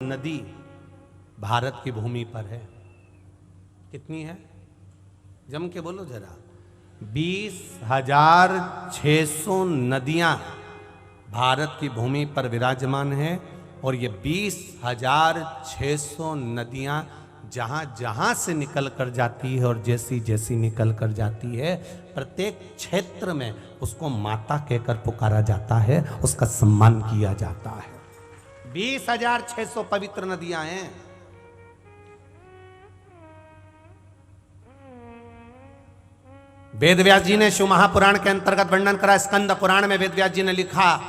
नदी भारत की भूमि पर है। कितनी है? जम के बोलो जरा। 20,600 नदियां भारत की भूमि पर विराजमान है। और ये 20,600 नदियां जहां जहां से निकल कर जाती है और जैसी जैसी निकल कर जाती है, प्रत्येक क्षेत्र में उसको माता कहकर पुकारा जाता है, उसका सम्मान किया जाता है। 20,600 पवित्र नदियां हैं। वेदव्यास जी ने शिव महापुराण के अंतर्गत वर्णन करा। स्कंद पुराण में वेदव्यास जी ने लिखा,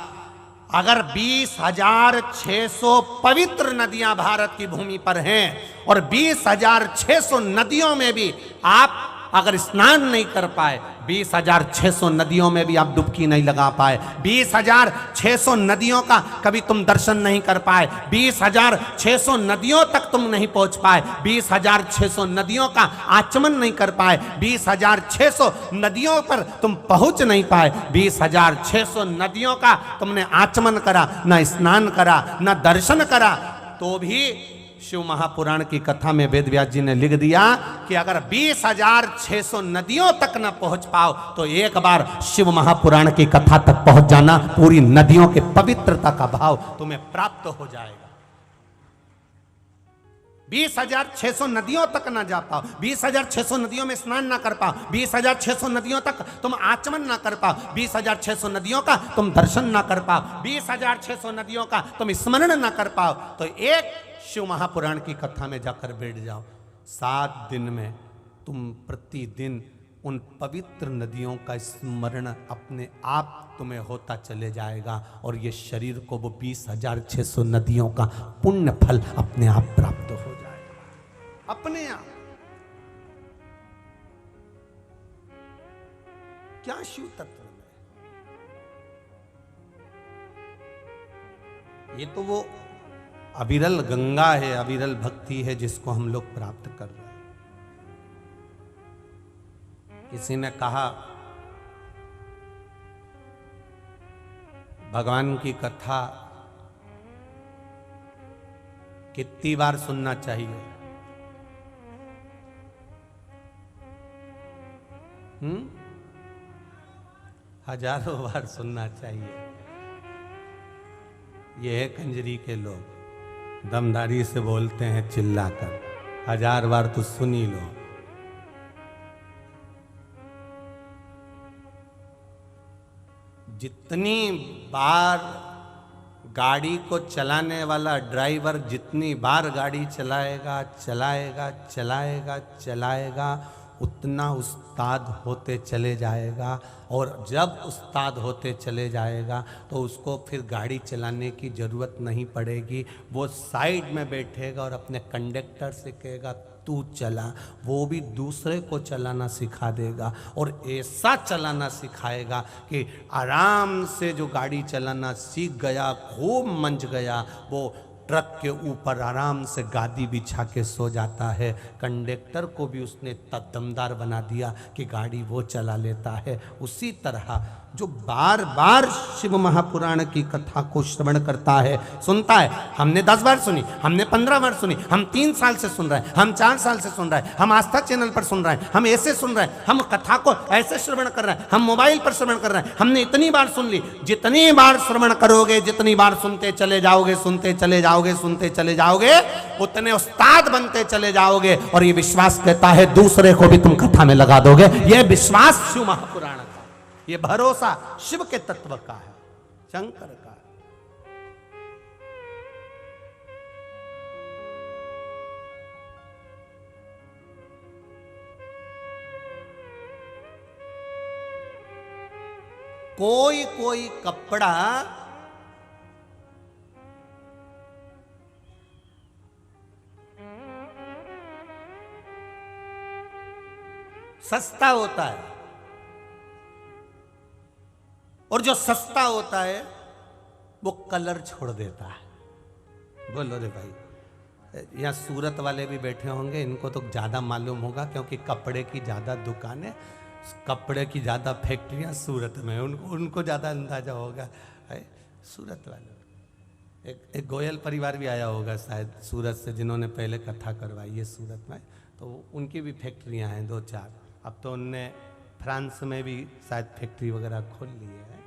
अगर 20,600 पवित्र नदियां भारत की भूमि पर हैं और 20,600 नदियों में भी आप अगर स्नान नहीं कर पाए, 20,600 नदियों में भी आप डुबकी नहीं लगा पाए, 20,600 नदियों का कभी तुम दर्शन नहीं कर पाए, 20,600 नदियों तक तुम नहीं पहुंच पाए, 20,600 नदियों का आचमन नहीं कर पाए, 20,600 नदियों पर तुम पहुंच नहीं पाए, 20,600 नदियों का तुमने आचमन करा, ना स्नान करा, ना दर्शन करा, तो भी शिव महापुराण की कथा में वेदव्यास जी ने लिख दिया कि अगर 20,600 नदियों तक न पहुंच पाओ तो एक बार शिव महापुराण की कथा तक पहुंच जाना, पूरी नदियों के पवित्रता का भाव तुम्हें प्राप्त हो जाएगा। 20,600 नदियों तक ना जा पाओ, 20,600 नदियों में स्नान ना कर पाओ, 20,600 नदियों तक तुम आचमन ना कर पाओ, 20,600 नदियों का तुम दर्शन ना कर पाओ, 20,600 नदियों का तुम स्मरण ना कर पाओ, तो एक शिव महापुराण की कथा में जाकर बैठ जाओ। 7 दिन में तुम प्रतिदिन उन पवित्र नदियों का स्मरण अपने आप तुम्हें होता चले जाएगा और ये शरीर को वो 20,600 नदियों का पुण्य फल अपने आप प्राप्त हो जाएगा, अपने आप। क्या शिव तत्व में, ये तो वो अविरल गंगा है, अविरल भक्ति है जिसको हम लोग प्राप्त कर रहे हैं। किसी ने कहा भगवान की कथा कितनी बार सुनना चाहिए? हजारों बार सुनना चाहिए। ये है कंजरी के लोग, दमदारी से बोलते हैं चिल्लाकर, 1000 बार तो सुन ही लो। जितनी बार गाड़ी को चलाने वाला ड्राइवर जितनी बार गाड़ी चलाएगा चलाएगा चलाएगा चलाएगा, उतना उस्ताद होते चले जाएगा। और जब उस्ताद होते चले जाएगा तो उसको फिर गाड़ी चलाने की ज़रूरत नहीं पड़ेगी। वो साइड में बैठेगा और अपने कंडक्टर से कहेगा तू चला, वो भी दूसरे को चलाना सिखा देगा और ऐसा चलाना सिखाएगा कि आराम से जो गाड़ी चलाना सीख गया, खूब मंझ गया, वो ट्रक के ऊपर आराम से गादी बिछा के सो जाता है। कंडक्टर को भी उसने इतना दमदार बना दिया कि गाड़ी वो चला लेता है। उसी तरह जो बार बार शिव महापुराण की कथा को श्रवण करता है, सुनता है, हमने 10 बार सुनी, हमने 15 बार सुनी, हम 3 साल से सुन रहे हैं, हम 4 साल से सुन रहे हैं, हम आस्था चैनल पर सुन रहे हैं, हम ऐसे सुन रहे हैं, हम कथा को ऐसे श्रवण कर रहे हैं, हम मोबाइल पर श्रवण कर रहे हैं, हमने इतनी बार सुन ली। जितनी बार श्रवण करोगे, जितनी बार सुनते चले जाओगे, सुनते चले जाओगे, सुनते चले जाओगे, उतने उस्ताद बनते चले जाओगे। और ये विश्वास कहता है दूसरे को भी तुम कथा में लगा दोगे। ये विश्वास शिव महापुराण का, ये भरोसा शिव के तत्व का है, शंकर का। कोई कोई कपड़ा सस्ता होता है और जो सस्ता होता है वो कलर छोड़ देता है। बोलो रे भाई, यहाँ सूरत वाले भी बैठे होंगे, इनको तो ज़्यादा मालूम होगा क्योंकि कपड़े की ज़्यादा दुकानें, कपड़े की ज़्यादा फैक्ट्रियाँ सूरत में, उनको ज़्यादा अंदाजा होगा। है सूरत वाले एक गोयल परिवार भी आया होगा शायद सूरत से, जिन्होंने पहले कथा करवाई है सूरत में, तो उनकी भी फैक्ट्रियां हैं 2-4। अब तो उनने फ्रांस में भी शायद फैक्ट्री वगैरह खोल ली है।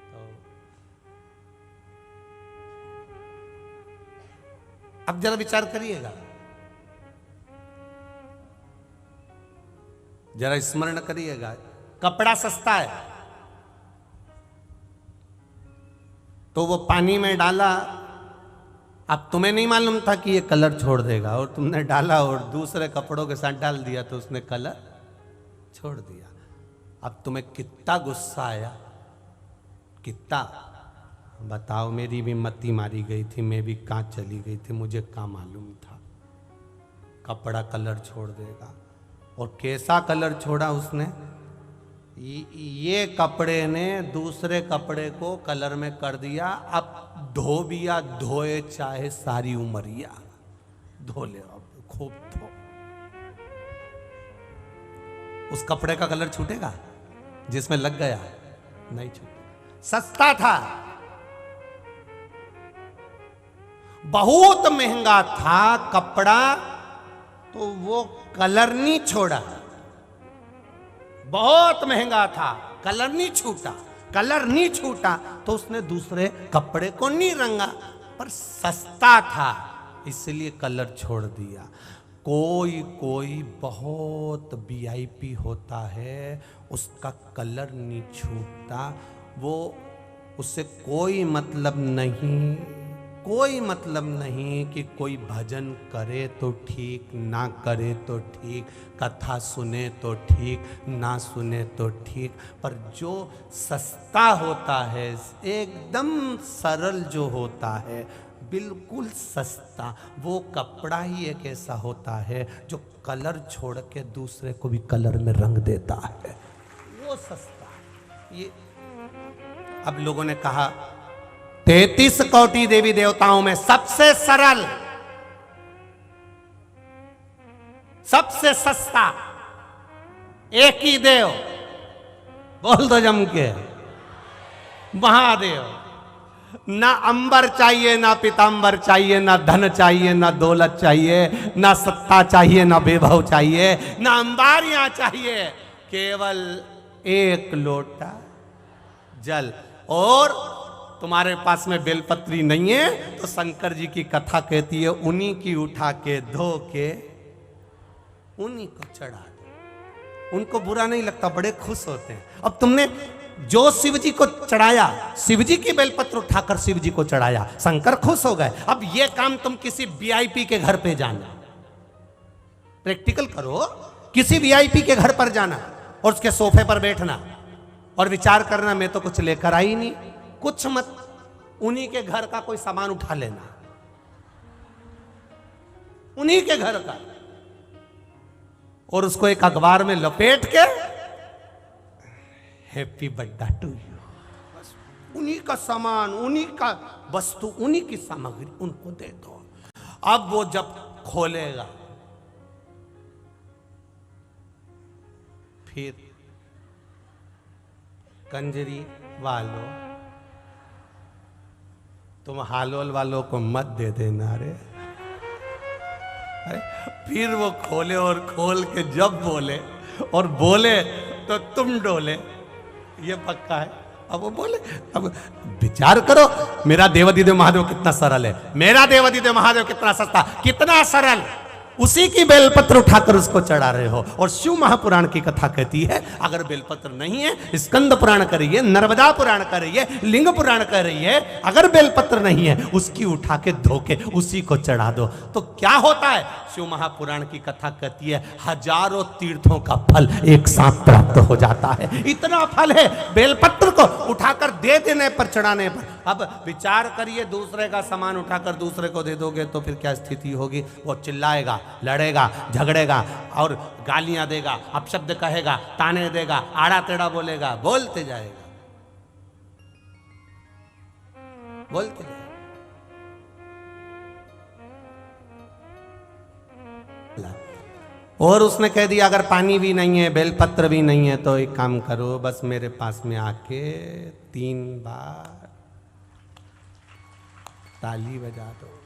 तो अब जरा विचार करिएगा, जरा स्मरण करिएगा, कपड़ा सस्ता है तो वो पानी में डाला, अब तुम्हें नहीं मालूम था कि ये कलर छोड़ देगा, और तुमने डाला और दूसरे कपड़ों के साथ डाल दिया तो उसने कलर छोड़ दिया। अब तुम्हें कितना गुस्सा आया, कितना, बताओ। मेरी भी मती मारी गई थी, मैं भी कहाँ चली गई थी, मुझे कहाँ मालूम था कपड़ा कलर छोड़ देगा। और कैसा कलर छोड़ा उसने, ये कपड़े ने दूसरे कपड़े को कलर में कर दिया। अब धोबिया धोए चाहे सारी उमरिया, धो ले, अब खूब धो। उस कपड़े का कलर छूटेगा जिसमें लग गया? नहीं छूटेगा। सस्ता था, बहुत महंगा था कपड़ा, तो वो कलर नहीं छोड़ा। बहुत महंगा था, कलर नहीं छूटा, कलर नहीं छूटा तो उसने दूसरे कपड़े को नहीं रंगा, पर सस्ता था इसलिए कलर छोड़ दिया। कोई कोई बहुत वीआईपी होता है, उसका कलर नहीं छूटता, वो उससे कोई मतलब नहीं, कोई मतलब नहीं कि कोई भजन करे तो ठीक, ना करे तो ठीक, कथा सुने तो ठीक, ना सुने तो ठीक, पर जो सस्ता होता है, एकदम सरल जो होता है, बिल्कुल सस्ता, वो कपड़ा ही एक ऐसा होता है जो कलर छोड़ के दूसरे को भी कलर में रंग देता है, वो सस्ता। ये अब लोगों ने कहा 33 कोटि देवी देवताओं में सबसे सरल, सबसे सस्ता एक ही देव, बोल दो जम के, महादेव। ना अंबर चाहिए, ना पीतांबर चाहिए, ना धन चाहिए, ना दौलत चाहिए, ना सत्ता चाहिए, ना वैभव चाहिए, ना अंबारियां चाहिए, केवल एक लोटा जल। और तुम्हारे पास में बेलपत्री नहीं है तो शंकर जी की कथा कहती है, उन्हीं की उठा के धो के उन्हीं को चढ़ा दो। उनको बुरा नहीं लगता, बड़े खुश होते हैं। अब तुमने जो शिव जी को चढ़ाया, शिव जी की बेलपत्र उठाकर शिव जी को चढ़ाया, शंकर खुश हो गए। अब ये काम तुम किसी वीआईपी के घर पे जाना, प्रैक्टिकल करो, किसी वीआईपी के घर पर जाना और उसके सोफे पर बैठना और विचार करना, मैं तो कुछ लेकर आई नहीं, कुछ मत, उन्हीं के घर का कोई सामान उठा लेना, उन्हीं के घर का, और उसको एक अखबार में लपेट के हैप्पी बर्थडे टू यू, बस उन्हीं का सामान, उन्हीं का वस्तु, उन्हीं की सामग्री उनको दे दो। अब वो जब खोलेगा फिर कंजरी वालों, तुम हालोल वालों को मत दे देना रे। फिर वो खोले और खोल के जब बोले और बोले तो तुम डोले, ये पक्का है। अब वो बोले, अब विचार करो, मेरा देवादिदेव महादेव कितना सरल है, मेरा देवादिदेव महादेव कितना सस्ता, कितना सरल, उसी की बेलपत्र उठाकर उसको चढ़ा रहे हो। और शिव महापुराण की कथा कहती है, अगर बेलपत्र नहीं है, स्कंद पुराण कर रही है, नर्मदा पुराण कर रही है, लिंग पुराण कर रही है, अगर बेलपत्र नहीं है, उसकी उठा के धो के उसी को चढ़ा दो, तो क्या होता है? शिव महापुराण की कथा कहती है, हजारों तीर्थों का फल एक साथ प्राप्त हो जाता है। इतना फल है बेलपत्र को उठाकर दे देने पर, चढ़ाने पर। अब विचार करिए, दूसरे का सामान उठाकर दूसरे को दे दोगे तो फिर क्या स्थिति होगी? वो चिल्लाएगा, लड़ेगा, झगड़ेगा और गालियां देगा, अपशब्द कहेगा, ताने देगा, आड़ा टेढ़ा बोलेगा, बोलते जाएगा, बोलते जाएगा। और उसने कह दिया, अगर पानी भी नहीं है, बेलपत्र भी नहीं है, तो एक काम करो, बस मेरे पास में आके 3 बार ताली बजा दो।